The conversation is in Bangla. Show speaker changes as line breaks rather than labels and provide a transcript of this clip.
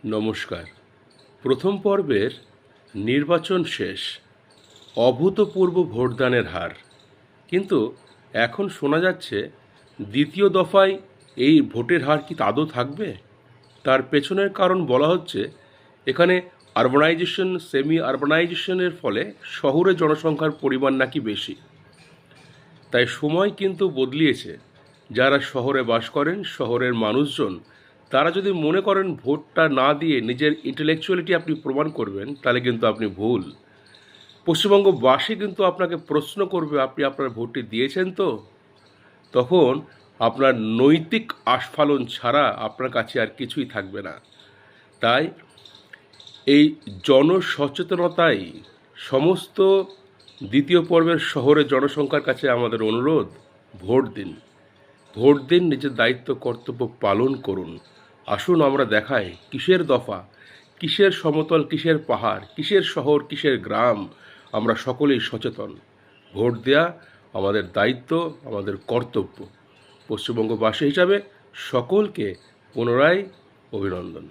নমস্কার। প্রথম পর্বের নির্বাচন শেষ, অভূতপূর্ব ভোটদানের হার। কিন্তু এখন শোনা যাচ্ছে দ্বিতীয় দফায় এই ভোটের হার কি আদৌ থাকবে? তার পেছনের কারণ বলা হচ্ছে এখানে আরবানাইজেশন, সেমি আরবানাইজেশনের ফলে শহরে জনসংখ্যার পরিমাণ নাকি বেশি। তাই সময় কিন্তু বদলিয়েছে। যারা শহরে বাস করেন, শহরের মানুষজন, তারা যদি মনে করেন ভোটটা না দিয়ে নিজের ইন্টেলেকচুয়ালিটি আপনি প্রমাণ করবেন, তাহলে কিন্তু আপনি ভুল। পশ্চিমবঙ্গবাসী কিন্তু আপনাকে প্রশ্ন করবে, আপনি আপনার ভোটটি দিয়েছেন তো? তখন আপনার নৈতিক আস্ফালন ছাড়া আপনার কাছে আর কিছুই থাকবে না। তাই এই জনসচেতনতাই সমস্ত দ্বিতীয় পর্বের শহরের জনসংখ্যার কাছে আমাদের অনুরোধ, ভোট দিন। ভোট দিন, নিজের দায়িত্ব কর্তব্য পালন করুন। আসুন আমরা দেখাই কিসের দফা, কিসের সমতল, কিসের পাহাড়, কিসের শহর, কিসের গ্রাম। আমরা সকলেই সচেতন। ভোট দেয়া আমাদের দায়িত্ব, আমাদের কর্তব্য। পশ্চিমবঙ্গবাসী হিসাবে সকলকে পুনরায় অভিনন্দন।